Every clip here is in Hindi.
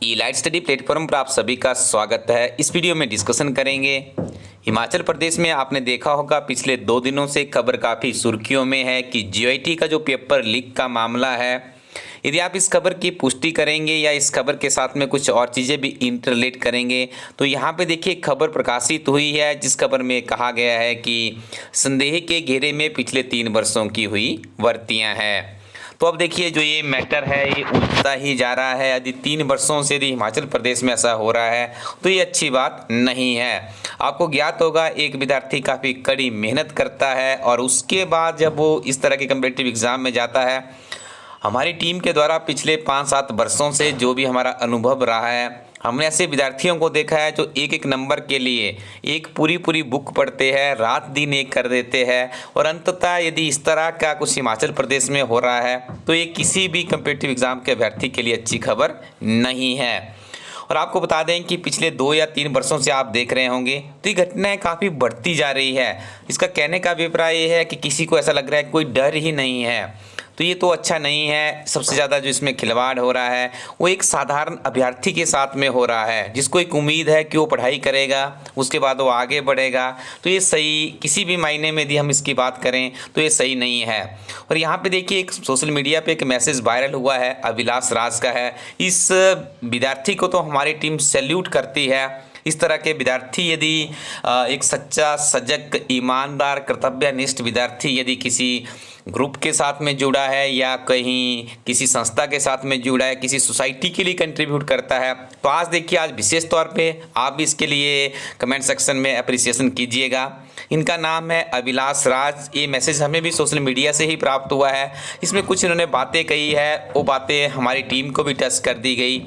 ई लाइट स्टडी प्लेटफॉर्म पर आप सभी का स्वागत है। इस वीडियो में डिस्कशन करेंगे हिमाचल प्रदेश में। आपने देखा होगा पिछले 2 दिनों से खबर काफ़ी सुर्खियों में है कि जीआईटी का जो पेपर लीक का मामला है, यदि आप इस खबर की पुष्टि करेंगे या इस खबर के साथ में कुछ और चीज़ें भी इंटरलेट करेंगे तो यहाँ पे देखिए खबर प्रकाशित हुई है, जिस खबर में कहा गया है कि संदेह के घेरे में पिछले 3 वर्षों की हुई भर्तियाँ हैं। तो अब देखिए जो ये मैटर है ये उलझता ही जा रहा है। यदि 3 वर्षों से यदि हिमाचल प्रदेश में ऐसा हो रहा है तो ये अच्छी बात नहीं है। आपको ज्ञात होगा एक विद्यार्थी काफ़ी कड़ी मेहनत करता है और उसके बाद जब वो इस तरह के कम्पिटिटिव एग्ज़ाम में जाता है, हमारी टीम के द्वारा पिछले 5-7 वर्षों से जो भी हमारा अनुभव रहा है, हमने ऐसे विद्यार्थियों को देखा है जो एक एक नंबर के लिए एक पूरी बुक पढ़ते हैं, रात दिन एक कर देते हैं और अंततः यदि इस तरह का कुछ हिमाचल प्रदेश में हो रहा है तो ये किसी भी कम्पिटिटिव एग्ज़ाम के अभ्यर्थी के लिए अच्छी खबर नहीं है। और आपको बता दें कि पिछले 2 या 3 वर्षों से आप देख रहे होंगे तो ये घटनाएं काफ़ी बढ़ती जा रही है। इसका कहने का अभिप्राय ये है कि किसी को ऐसा लग रहा है कोई डर ही नहीं है, तो ये तो अच्छा नहीं है। सबसे ज़्यादा जो इसमें खिलवाड़ हो रहा है वो एक साधारण अभ्यर्थी के साथ में हो रहा है, जिसको एक उम्मीद है कि वो पढ़ाई करेगा, उसके बाद वो आगे बढ़ेगा। तो ये सही किसी भी मायने में यदि हम इसकी बात करें तो ये सही नहीं है। और यहाँ पे देखिए एक सोशल मीडिया पे एक मैसेज वायरल हुआ है, अभिलाष राज का है। इस विद्यार्थी को तो हमारी टीम सैल्यूट करती है। इस तरह के विद्यार्थी यदि एक सच्चा, सजग, ईमानदार, कर्तव्यनिष्ठ विद्यार्थी यदि किसी ग्रुप के साथ में जुड़ा है या कहीं किसी संस्था के साथ में जुड़ा है, किसी सोसाइटी के लिए कंट्रीब्यूट करता है, तो आज देखिए आज विशेष तौर पे आप भी इसके लिए कमेंट सेक्शन में अप्रिसिएशन कीजिएगा। इनका नाम है अभिलाष राज। ये मैसेज हमें भी सोशल मीडिया से ही प्राप्त हुआ है। इसमें कुछ इन्होंने बातें कही है, वो बातें हमारी टीम को भी टच कर दी गई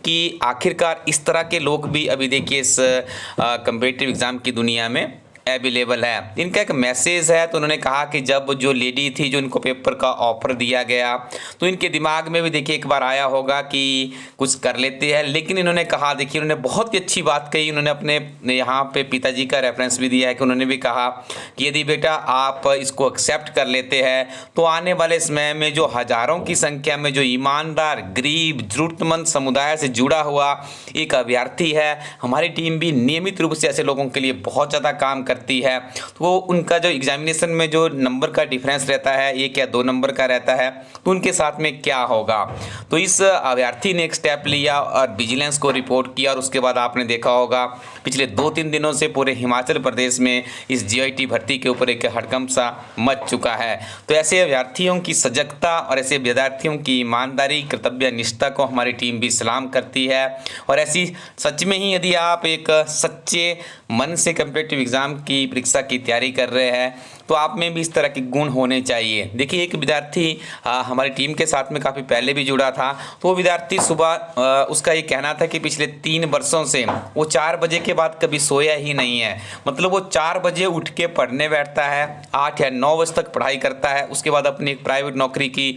कि आखिरकार इस तरह के लोग भी अभी देखिए इस कम्पिटिटिव एग्ज़ाम की दुनिया में अवेलेबल है। इनका एक मैसेज है, तो उन्होंने कहा कि जब जो लेडी थी जो इनको पेपर का ऑफर दिया गया तो इनके दिमाग में भी देखिए एक बार आया होगा कि कुछ कर लेते हैं, लेकिन इन्होंने कहा, देखिए उन्होंने बहुत ही अच्छी बात कही। उन्होंने अपने यहाँ पे पिताजी का रेफरेंस भी दिया है कि उन्होंने भी कहा कि यदि बेटा आप इसको एक्सेप्ट कर लेते हैं तो आने वाले समय में जो हज़ारों की संख्या में जो ईमानदार, गरीब, ज़रूरतमंद समुदाय से जुड़ा हुआ एक अभ्यर्थी है, हमारी टीम भी नियमित रूप से ऐसे लोगों के लिए बहुत ज़्यादा काम करती है। तो उनका जो एग्जामिनेशन में जो नंबर का डिफरेंस रहता है, 1 या 2 नंबर का रहता है, तो उनके साथ में क्या होगा। तो इस अभ्यर्थी ने एक स्टेप लिया और विजिलेंस को रिपोर्ट किया और उसके बाद आपने देखा होगा पिछले 2-3 दिनों से पूरे हिमाचल प्रदेश में इस जीआईटी भर्ती के ऊपर एक हड़कंप सा मच चुका है। तो ऐसे अभ्यर्थियों की सजगता और ऐसे विद्यार्थियों की ईमानदारी, कर्तव्य निष्ठा को हमारी टीम भी सलाम करती है। और ऐसी सच में ही यदि आप एक सच्चे मन से कम्पिटिटिव एग्ज़ाम की परीक्षा की तैयारी कर रहे हैं तो आप में भी इस तरह के गुण होने चाहिए। देखिए एक विद्यार्थी हमारी टीम के साथ में काफ़ी पहले भी जुड़ा था, तो वो विद्यार्थी सुबह उसका ये कहना था कि पिछले 3 वर्षों से वो 4 बजे के बाद कभी सोया ही नहीं है। मतलब वो 4 बजे उठ के पढ़ने बैठता है, 8 या 9 बजे तक पढ़ाई करता है, उसके बाद अपनी एक प्राइवेट नौकरी की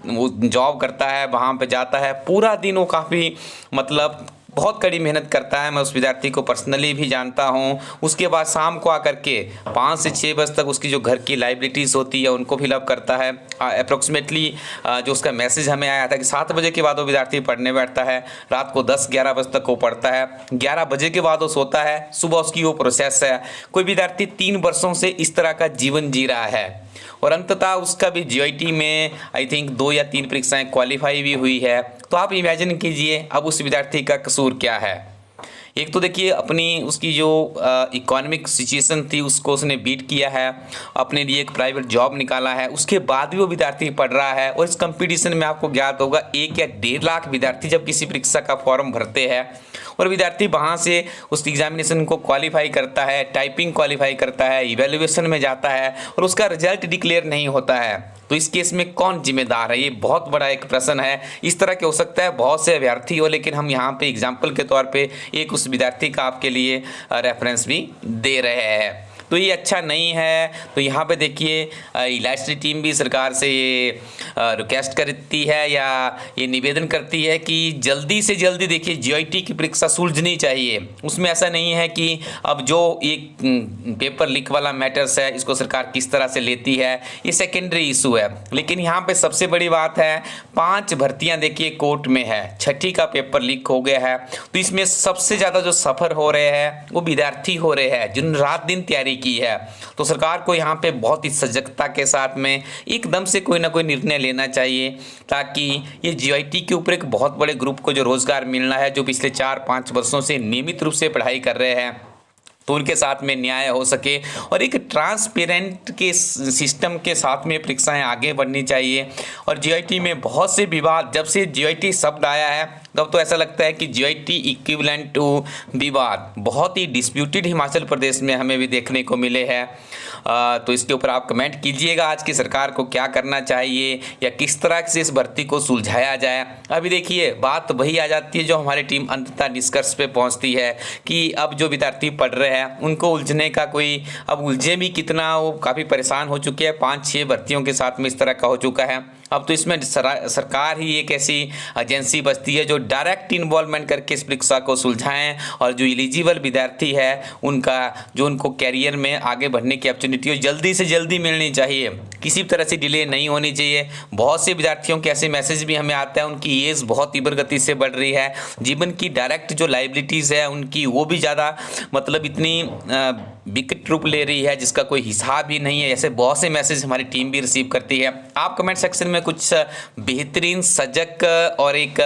वो जॉब करता है, वहाँ पर जाता है, पूरा दिन वो काफ़ी मतलब बहुत कड़ी मेहनत करता है। मैं उस विद्यार्थी को पर्सनली भी जानता हूँ। उसके बाद शाम को आकर के 5 से 6 बजे तक उसकी जो घर की लाइबिलिटीज़ होती है उनको फिलअप करता है। अप्रोक्सीमेटली जो उसका मैसेज हमें आया था कि 7 बजे के बाद वो विद्यार्थी पढ़ने बैठता है, रात को 10-11 बजे तक वो पढ़ता है, 11 बजे के बाद वो सोता है, सुबह उसकी वो प्रोसेस है। कोई विद्यार्थी 3 वर्षों से इस तरह का जीवन जी रहा है और अंततः उसका भी जीआईटी में आई थिंक 2 या 3 परीक्षाएं क्वालिफाई भी हुई है। तो आप इमेजिन कीजिए अब उस विद्यार्थी का कसूर क्या है। एक तो देखिए अपनी उसकी जो इकोनॉमिक सिचुएशन थी उसको उसने बीट किया है, अपने लिए एक प्राइवेट जॉब निकाला है, उसके बाद भी वो विद्यार्थी पढ़ रहा है। और इस कंपटीशन में आपको ज्ञात होगा 1 या 1.5 लाख विद्यार्थी जब किसी परीक्षा का फॉर्म भरते हैं और विद्यार्थी वहाँ से उस एग्जामिनेशन को क्वालिफाई करता है, टाइपिंग क्वालिफाई करता है, इवेल्युएशन में जाता है और उसका रिजल्ट डिक्लेयर नहीं होता है, तो इस केस में कौन जिम्मेदार है? ये बहुत बड़ा एक प्रश्न है। इस तरह के हो सकता है बहुत से अभ्यर्थी हो, लेकिन हम यहाँ पे एग्जाम्पल के तौर पे एक उस विद्यार्थी का आपके लिए रेफरेंस भी दे रहे हैं। तो ये अच्छा नहीं है। तो यहाँ पे देखिए इलास्ट्री टीम भी सरकार से ये रिक्वेस्ट करती है या ये निवेदन करती है कि जल्दी से जल्दी देखिए जीआईटी की परीक्षा सुलझनी चाहिए। उसमें ऐसा नहीं है कि अब जो एक पेपर लीक वाला मैटर्स है इसको सरकार किस तरह से लेती है, ये सेकेंडरी इशू है। लेकिन यहाँ पे सबसे बड़ी बात है 5 भर्तियाँ देखिए कोर्ट में है, 6ठी का पेपर लीक हो गया है। तो इसमें सबसे ज़्यादा जो सफ़र हो रहे हैं वो विद्यार्थी हो रहे हैं जिन्होंने रात दिन तैयारी की है। तो सरकार को यहाँ पे बहुत ही सजगता के साथ में एकदम से कोई ना कोई निर्णय लेना चाहिए ताकि ये जीआईटी के ऊपर एक बहुत बड़े ग्रुप को जो रोज़गार मिलना है, जो पिछले 4-5 वर्षों से नियमित रूप से पढ़ाई कर रहे हैं, तो उनके साथ में न्याय हो सके और एक ट्रांसपेरेंट के सिस्टम के साथ में परीक्षाएं आगे बढ़नी चाहिए। और जीआईटी में बहुत से विवाद, जब से जीआईटी शब्द आया है तब तो ऐसा लगता है कि जीआईटी इक्विवेलेंट टू विवाद, बहुत ही डिस्प्यूटेड हिमाचल प्रदेश में हमें भी देखने को मिले हैं। तो इसके ऊपर आप कमेंट कीजिएगा आज की सरकार को क्या करना चाहिए या किस तरह से इस भर्ती को सुलझाया जाए। अभी देखिए बात वही आ जाती है जो हमारी टीम अंततः निष्कर्ष पे पहुंचती है कि अब जो विद्यार्थी पढ़ रहे हैं उनको उलझने का कोई, अब उलझे भी कितना, वो काफ़ी परेशान हो चुके हैं। 5-6 भर्तियों के साथ में इस तरह का हो चुका है। अब तो इसमें सरकार ही एक ऐसी एजेंसी बचती है जो डायरेक्ट इन्वॉल्वमेंट करके इस परीक्षा को सुलझाएं और जो एलिजिबल विद्यार्थी है उनका जो उनको कैरियर में आगे बढ़ने की अपॉर्चुनिटी हो जल्दी से जल्दी मिलनी चाहिए, किसी भी तरह से डिले नहीं होनी चाहिए। बहुत से विद्यार्थियों के ऐसे मैसेज भी हमें आता है उनकी एज बहुत तीव्र गति से बढ़ रही है, जीवन की डायरेक्ट जो लाइबिलिटीज़ है उनकी वो भी ज़्यादा मतलब इतनी विकट रूप ले रही है जिसका कोई हिसाब ही नहीं है। ऐसे बहुत से मैसेज हमारी टीम भी रिसीव करती है। आप कमेंट सेक्शन में कुछ बेहतरीन सजग और एक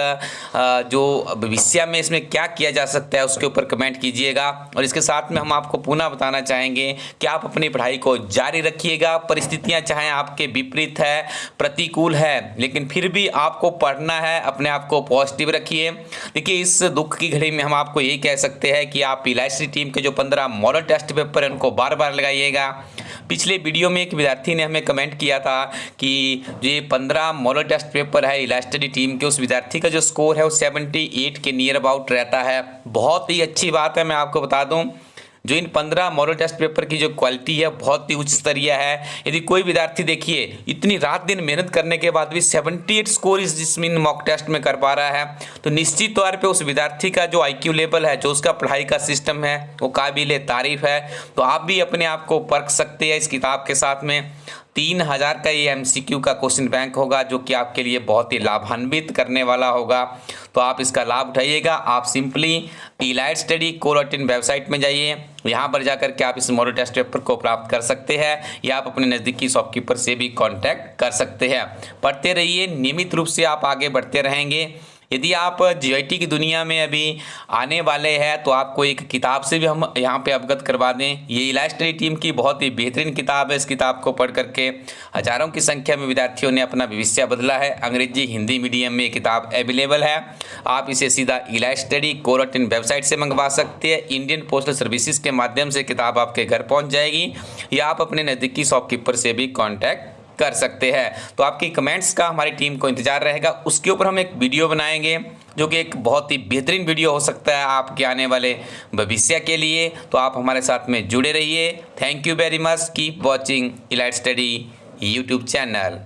जो भविष्य में इसमें क्या किया जा सकता है उसके ऊपर कमेंट कीजिएगा। और इसके साथ में हम आपको पुनः बताना चाहेंगे कि आप अपनी पढ़ाई को जारी रखिएगा। परिस्थितियां चाहे आपके विपरीत है, प्रतिकूल है, लेकिन फिर भी आपको पढ़ना है, अपने आप को पॉजिटिव रखिए। देखिए इस दुख की घड़ी में हम आपको यही कह सकते हैं कि आप इलास्ट्री टीम के जो 15 मॉडल टेस्ट पेपर है उनको बार बार लगाइएगा। पिछले वीडियो में एक विद्यार्थी ने हमें कमेंट किया था कि जो ये 15 मॉडल टेस्ट पेपर है इलास्ट्री टीम के, उस विद्यार्थी का जो स्कोर है वो 78 के नियर अबाउट रहता है। बहुत ही अच्छी बात है। मैं आपको बता दूं जो इन 15 मॉडल टेस्ट पेपर की जो क्वालिटी है बहुत ही उच्च स्तरीय है। यदि कोई विद्यार्थी देखिए इतनी रात दिन मेहनत करने के बाद भी 78 स्कोर जिसमें मॉक टेस्ट में कर पा रहा है, तो निश्चित तौर पे उस विद्यार्थी का जो IQ लेवल है, जो उसका पढ़ाई का सिस्टम है वो काबिल तारीफ है। तो आप भी अपने आप को परख सकते हैं इस किताब के साथ में। 3000 का ये MCQ का क्वेश्चन बैंक होगा जो कि आपके लिए बहुत ही लाभान्वित करने वाला होगा। तो आप इसका लाभ उठाइएगा। आप सिंपली इलाइट स्टडी को.इन वेबसाइट में जाइए, यहाँ पर जाकर के आप इस मॉडल टेस्ट पेपर को प्राप्त कर सकते हैं या आप अपने नज़दीकी शॉपकीपर से भी कांटेक्ट कर सकते हैं। पढ़ते रहिए, नियमित रूप से आप आगे बढ़ते रहेंगे। यदि आप जीआईटी की दुनिया में अभी आने वाले हैं तो आपको एक किताब से भी हम यहाँ पे अवगत करवा दें। ये इलास्ट्री टीम की बहुत ही बेहतरीन किताब है। इस किताब को पढ़ करके हज़ारों की संख्या में विद्यार्थियों ने अपना भविष्य बदला है। अंग्रेजी हिंदी मीडियम में ये किताब अवेलेबल है। आप इसे सीधा इलास्ट्री को.इन वेबसाइट से मंगवा सकते हैं। इंडियन पोस्टल सर्विसेज के माध्यम से किताब आपके घर पहुँच जाएगी या आप अपने नज़दीकी शॉपकीपर से भी कॉन्टैक्ट कर सकते हैं। तो आपकी कमेंट्स का हमारी टीम को इंतजार रहेगा। उसके ऊपर हम एक वीडियो बनाएंगे जो कि एक बहुत ही बेहतरीन वीडियो हो सकता है आपके आने वाले भविष्य के लिए। तो आप हमारे साथ में जुड़े रहिए। Thank you very much. Keep watching elite study YouTube channel.